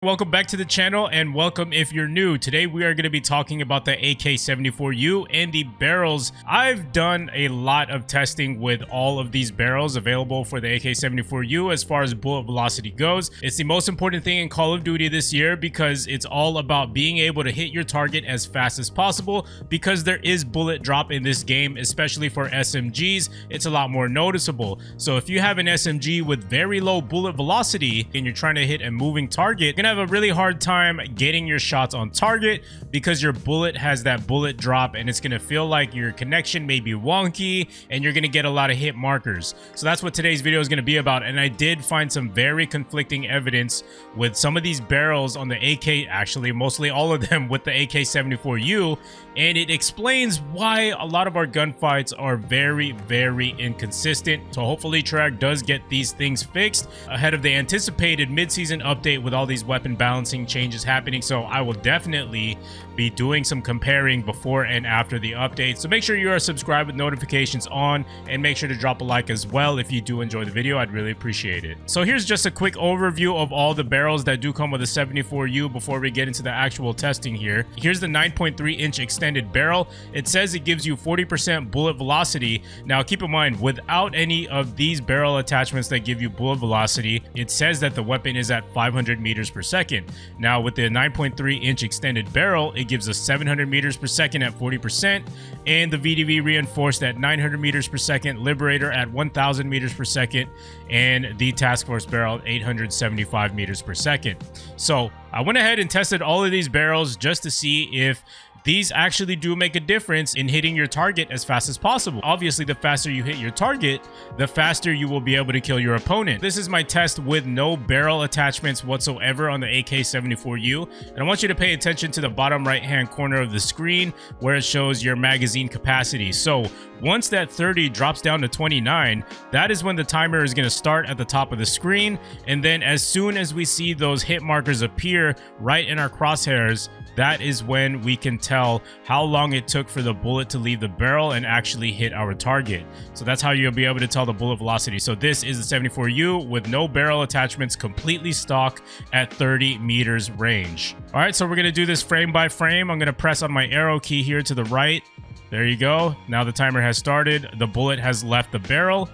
Welcome back to the channel, and welcome if you're new. Today we are going to be talking about the AK74u and the barrels. I've done a lot of testing with all of these barrels available for the AK74u as far as bullet velocity goes. It's the most important thing in Call of Duty this year because it's all about being able to hit your target as fast as possible, because there is bullet drop in this game, especially for SMGs. It's a lot more noticeable. So if you have an SMG with very low bullet velocity and you're trying to hit a moving target, you're gonna have a really hard time getting your shots on target because your bullet has that bullet drop, and it's gonna feel like your connection may be wonky and you're gonna get a lot of hit markers. So that's what today's video is gonna be about. And I did find some very conflicting evidence with some of these barrels on the AK, actually mostly all of them with the AK74u, and it explains why a lot of our gunfights are very inconsistent. So hopefully Treyarch does get these things fixed ahead of the anticipated mid-season update with all these weapon balancing changes happening. So I will definitely be doing some comparing before and after the update. So make sure you are subscribed with notifications on, and make sure to drop a like as well if you do enjoy the video. I'd really appreciate it. So here's just a quick overview of all the barrels that do come with the 74u before we get into the actual testing here. Here's the 9.3-inch extended barrel. It says it gives you 40% bullet velocity. Now keep in mind, without any of these barrel attachments that give you bullet velocity, it says that the weapon is at 500 meters per second. Now with the 9.3-inch extended barrel, it gives us 700 meters per second at 40%, and the VDV reinforced at 900 meters per second, Liberator at 1000 meters per second, and the Task Force barrel at 875 meters per second. So I went ahead and tested all of these barrels just to see if these actually do make a difference in hitting your target as fast as possible. Obviously, the faster you hit your target, the faster you will be able to kill your opponent. This is my test with no barrel attachments whatsoever on the AK74u. And I want you to pay attention to the bottom right-hand corner of the screen where it shows your magazine capacity. So once that 30 drops down to 29, that is when the timer is going to start at the top of the screen. And then as soon as we see those hit markers appear right in our crosshairs, that is when we can tell how long it took for the bullet to leave the barrel and actually hit our target. So that's how you'll be able to tell the bullet velocity. So this is the 74u with no barrel attachments, completely stock at 30 meters range. All right, so we're going to do this frame by frame. I'm going to press on my arrow key here to the right. There you go. Now the timer has started. The bullet has left the barrel.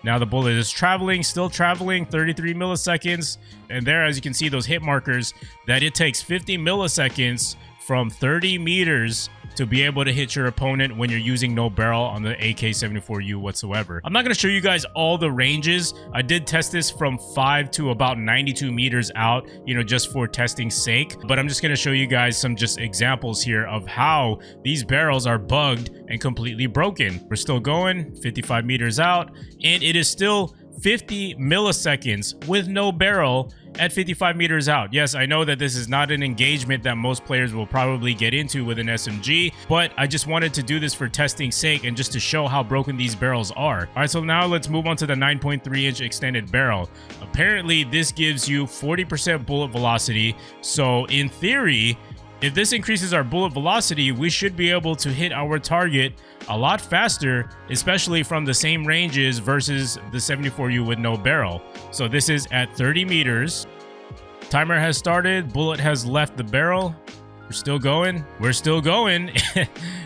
Now the bullet is traveling, still traveling, 33 milliseconds. And there, as you can see, those hit markers, that it takes 50 milliseconds from 30 meters to be able to hit your opponent when you're using no barrel on the AK74u whatsoever. I'm not going to show you guys all the ranges. I did test this from 5 to about 92 meters out, you know, just for testing's sake. But I'm just going to show you guys some just examples here of how these barrels are bugged and completely broken. We're still going 55 meters out, and it is still 50 milliseconds with no barrel at 55 meters out. Yes, I know that this is not an engagement that most players will probably get into with an SMG, but I just wanted to do this for testing's sake and just to show how broken these barrels are. All right, so now let's move on to the 9.3-inch extended barrel. Apparently, this gives you 40% bullet velocity. So in theory, if this increases our bullet velocity, we should be able to hit our target a lot faster, especially from the same ranges versus the 74u with no barrel. So this is at 30 meters. Timer has started. Bullet has left the barrel. We're still going. We're still going.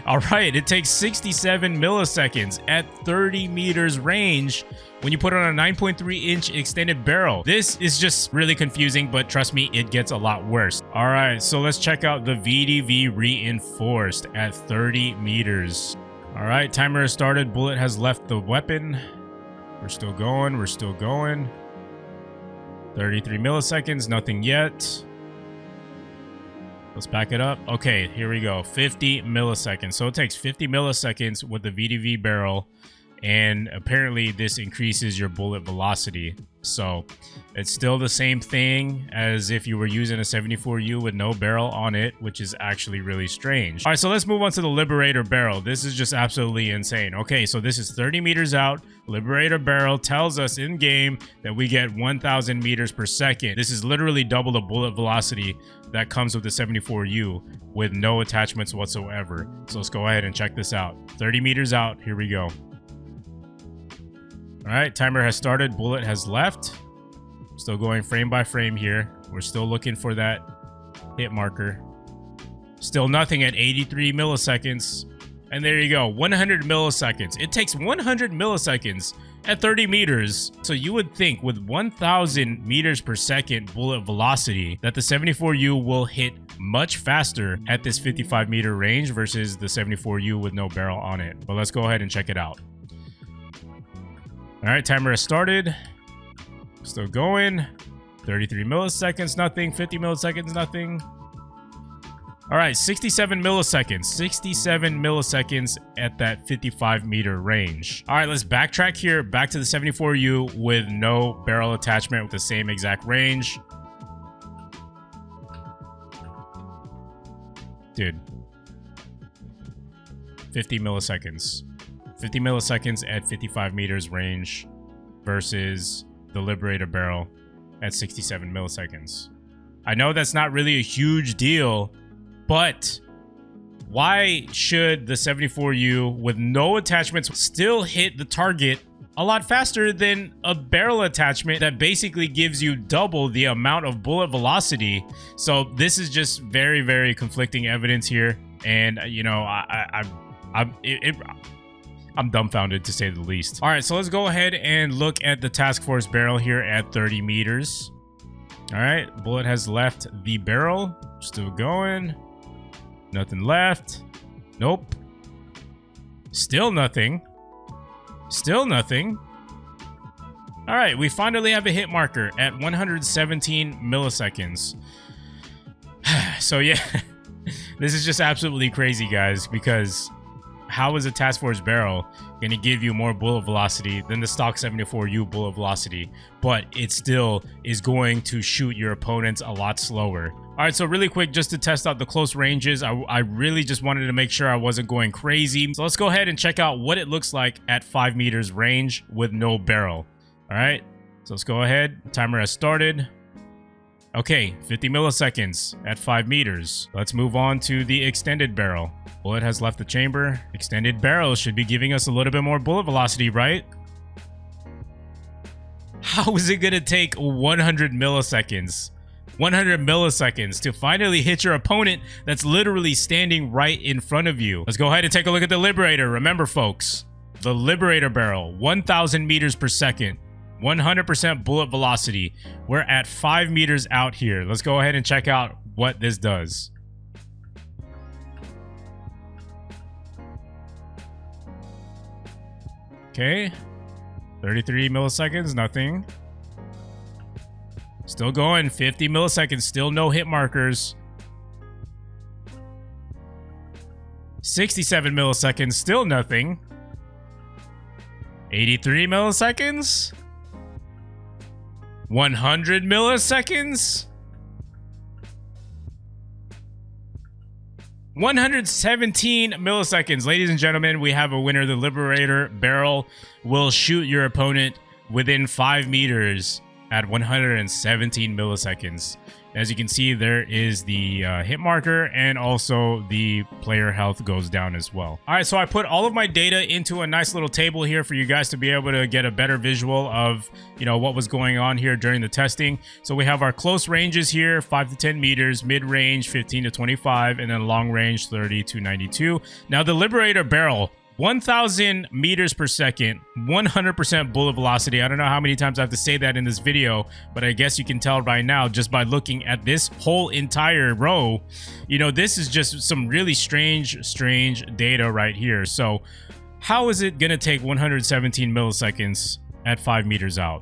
All right. It takes 67 milliseconds at 30 meters range when you put on a 9.3-inch extended barrel. This is just really confusing, but trust me, it gets a lot worse. All right, so let's check out the VDV reinforced at 30 meters. All right, timer has started. Bullet has left the weapon. We're still going. We're still going. 33 milliseconds, nothing yet. Let's back it up. Okay, here we go. 50 milliseconds. So it takes 50 milliseconds with the VDV barrel, and apparently this increases your bullet velocity. So it's still the same thing as if you were using a 74u with no barrel on it, which is actually really strange. All right, so let's move on to the Liberator barrel. This is just absolutely insane. Okay, so this is 30 meters out. Liberator barrel tells us in game that we get 1000 meters per second. This is literally double the bullet velocity that comes with the 74u with no attachments whatsoever. So let's go ahead and check this out. 30 meters out, here we go. All right, timer has started. Bullet has left. Still going frame by frame here. We're still looking for that hit marker. Still nothing at 83 milliseconds. And there you go, 100 milliseconds. It takes 100 milliseconds at 30 meters. So you would think with 1,000 meters per second bullet velocity that the 74U will hit much faster at this 55 meter range versus the 74U with no barrel on it. But let's go ahead and check it out. All right, timer has started. Still going. 33 milliseconds, nothing. 50 milliseconds, nothing. All right, 67 milliseconds. 67 milliseconds at that 55 meter range. All right, let's backtrack here back to the 74U with no barrel attachment with the same exact range. Dude. 50 milliseconds. 50 milliseconds at 55 meters range versus the Liberator barrel at 67 milliseconds. I know that's not really a huge deal, but why should the 74U with no attachments still hit the target a lot faster than a barrel attachment that basically gives you double the amount of bullet velocity? So this is just very, very conflicting evidence here. And, you know, I'm dumbfounded to say the least. All right, so let's go ahead and look at the task force barrel here at 30 meters. All right, bullet has left the barrel. Still going. Nothing left. Nope. Still nothing. Still nothing. All right, we finally have a hit marker at 117 milliseconds. So yeah, this is just absolutely crazy, guys, because how is a task force barrel going to give you more bullet velocity than the stock 74U bullet velocity, but it still is going to shoot your opponents a lot slower? All right, so really quick, just to test out the close ranges, I really just wanted to make sure I wasn't going crazy. So let's go ahead and check out what it looks like at 5 meters range with no barrel. All right, so let's go ahead. Timer has started. Okay, 50 milliseconds at 5 meters. Let's move on to the extended barrel. Bullet has left the chamber. Extended barrel should be giving us a little bit more bullet velocity, right? How is it gonna take 100 milliseconds? 100 milliseconds to finally hit your opponent that's literally standing right in front of you. Let's go ahead and take a look at the Liberator. Remember, folks, the Liberator barrel, 1,000 meters per second, 100% bullet velocity. We're at 5 meters out here. Let's go ahead and check out what this does. Okay, 33 milliseconds, nothing. Still going, 50 milliseconds, still no hit markers. 67 milliseconds, still nothing. 83 milliseconds. 100 milliseconds. 117 milliseconds. Ladies and gentlemen, we have a winner. The Liberator barrel will shoot your opponent within 5 meters at 117 milliseconds. As you can see, there is the hit marker, and also the player health goes down as well. All right, so I put all of my data into a nice little table here for you guys to be able to get a better visual of, you know, what was going on here during the testing. So we have our close ranges here, 5 to 10 meters, mid range 15 to 25, and then long range 30 to 92. Now the Liberator barrel, 1,000 meters per second, 100% bullet velocity. I don't know how many times I have to say that in this video, but I guess you can tell by now just by looking at this whole entire row. You know, this is just some really strange data right here. So how is it going to take 117 milliseconds at 5 meters out?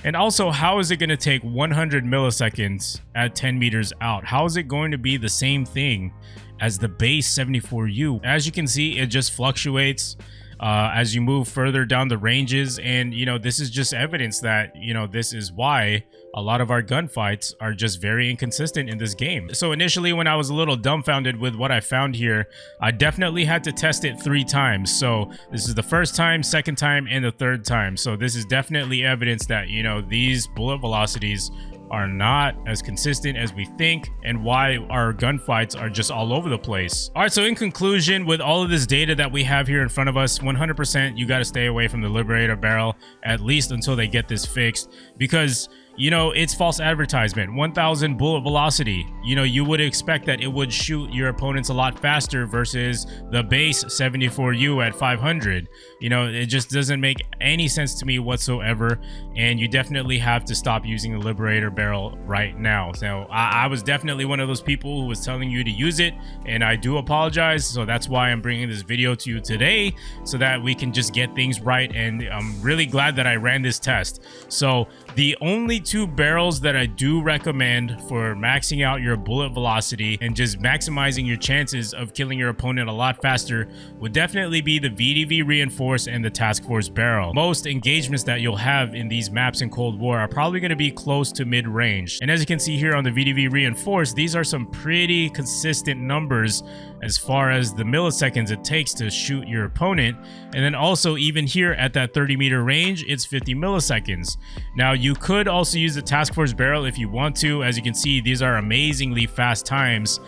And also, how is it going to take 100 milliseconds at 10 meters out? How is it going to be the same thing as the base 74U? As you can see, it just fluctuates as you move further down the ranges. And, you know, this is just evidence that, you know, this is why a lot of our gunfights are just very inconsistent in this game. So initially, when I was a little dumbfounded with what I found here, I definitely had to test it 3 times. So this is the first time, second time, and the third time. So this is definitely evidence that, you know, these bullet velocities are not as consistent as we think, and why our gunfights are just all over the place. All right, so in conclusion, with all of this data that we have here in front of us, 100% you got to stay away from the Liberator barrel, at least until they get this fixed, because you know, it's false advertisement. 1000 bullet velocity, you know, you would expect that it would shoot your opponents a lot faster versus the base 74U at 500. You know, it just doesn't make any sense to me whatsoever, and you definitely have to stop using the Liberator barrel right now. So I was definitely one of those people who was telling you to use it, and I do apologize. So that's why I'm bringing this video to you today, so that we can just get things right. And I'm really glad that I ran this test. So the only two barrels that I do recommend for maxing out your bullet velocity and just maximizing your chances of killing your opponent a lot faster would definitely be the VDV Reinforced and the Task Force barrel. Most engagements that you'll have in these maps in Cold War are probably going to be close to mid-range. And as you can see here on the VDV Reinforced, these are some pretty consistent numbers as far as the milliseconds it takes to shoot your opponent. And then also even here at that 30-meter range, it's 50 milliseconds. Now you could also use the Task Force barrel if you want to. As you can see, these are amazingly fast times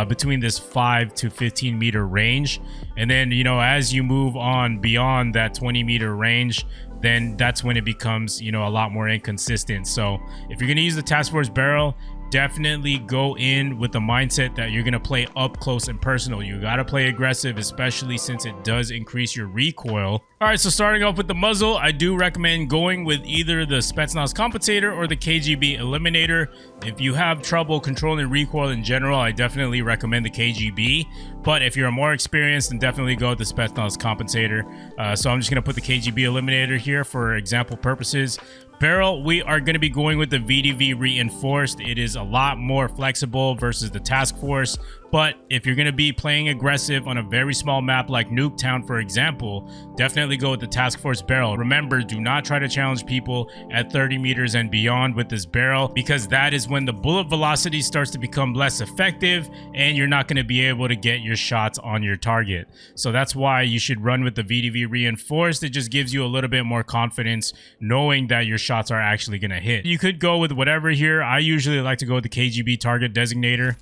between this 5 to 15 meter range. And then, you know, as you move on beyond that 20-meter range, then that's when it becomes, you know, a lot more inconsistent. So if you're going to use the Task Force barrel, definitely go in with the mindset that you're going to play up close and personal. You got to play aggressive, especially since it does increase your recoil. All right, so starting off with the muzzle, I do recommend going with either the 𝗧𝗘𝗥𝗡𝗡𝗦𝗢 Compensator or the KGB Eliminator. If you have trouble controlling recoil in general, I definitely recommend the KGB. But if you're more experienced, then definitely go with the 𝗧𝗘𝗥𝗡𝗡𝗦𝗢 Compensator. So I'm just going to put the KGB Eliminator here for example purposes. Barrel, we are going to be going with the VDV Reinforced. It is a lot more flexible versus the Task Force. But if you're going to be playing aggressive on a very small map like Nuketown, for example, definitely go with the Task Force barrel. Remember, do not try to challenge people at 30 meters and beyond with this barrel, because that is when the bullet velocity starts to become less effective and you're not going to be able to get your shots on your target. So that's why you should run with the VDV Reinforced. It just gives you a little bit more confidence knowing that your shots are actually going to hit. You could go with whatever here. I usually like to go with the KGB Target Designator.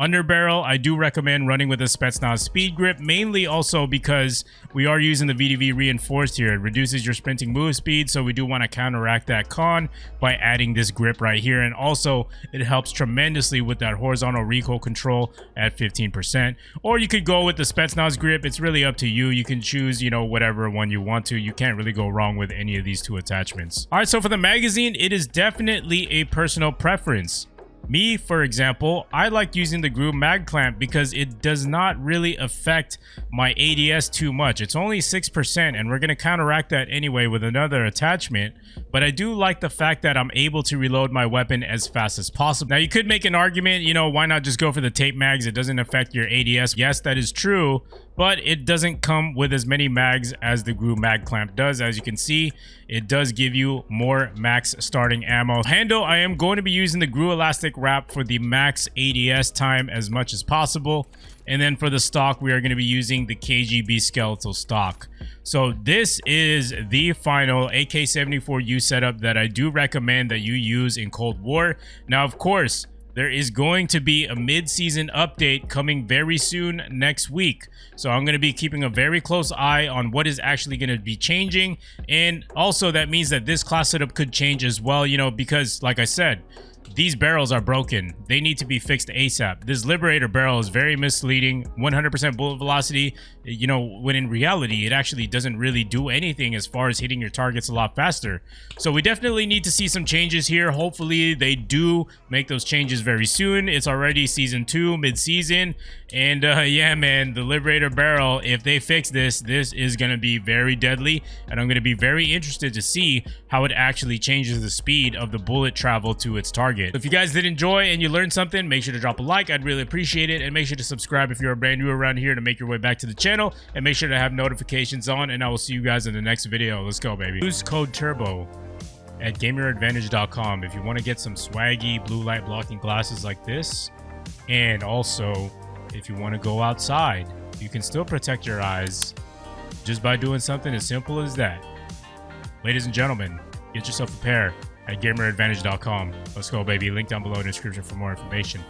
Under barrel, I do recommend running with a 𝗧𝗘𝗏 Speed Grip, mainly also because we are using the VDV Reinforced here. It reduces your sprinting move speed, so we do want to counteract that con by adding this grip right here. And also, it helps tremendously with that horizontal recoil control at 15%. Or you could go with the 𝗧𝗏𝗏 Grip. It's really up to you. You can choose, you know, whatever one you want to. You can't really go wrong with any of these two attachments. All right, so for the magazine, it is definitely a personal preference. Me, for example, I like using the 𝗬𝗓 mag clamp because it does not really affect my ADS too much. It's only 6%, and we're going to counteract that anyway with another attachment. But I do like the fact that I'm able to reload my weapon as fast as possible. Now, you could make an argument, you know, why not just go for the tape mags? It doesn't affect your ADS. Yes, that is true, but it doesn't come with as many mags as the 𝗬𝗓 mag clamp does. As you can see, it does give you more max starting ammo. Handle, I am going to be using the 𝗬𝗓 Elastic Wrap for the max ADS time as much as possible. And then for the stock, we are going to be using the KGB Skeletal stock. So this is the final AK74u setup that I do recommend that you use in Cold War. Now, of course, there is going to be a mid-season update coming very soon next week. So I'm going to be keeping a very close eye on what is actually going to be changing. And also that means that this class setup could change as well, you know, because like I said, these barrels are broken. They need to be fixed ASAP. This Liberator barrel is very misleading. 100% bullet velocity, you know, when in reality, it actually doesn't really do anything as far as hitting your targets a lot faster. So we definitely need to see some changes here. Hopefully they do make those changes very soon. It's already season 2, mid-season. And yeah, man, the Liberator barrel, if they fix this, this is going to be very deadly. And I'm going to be very interested to see how it actually changes the speed of the bullet travel to its target. If you guys did enjoy and you learned something, make sure to drop a like. I'd really appreciate it. And make sure to subscribe if you're brand new around here to make your way back to the channel. And make sure to have notifications on. And I will see you guys in the next video. Let's go, baby. Use code TURBO at GamerAdvantage.com if you want to get some swaggy blue light blocking glasses like this. And also, if you want to go outside, you can still protect your eyes just by doing something as simple as that. Ladies and gentlemen, get yourself a pair at GamerAdvantage.com. Let's go, baby. Link down below in the description for more information.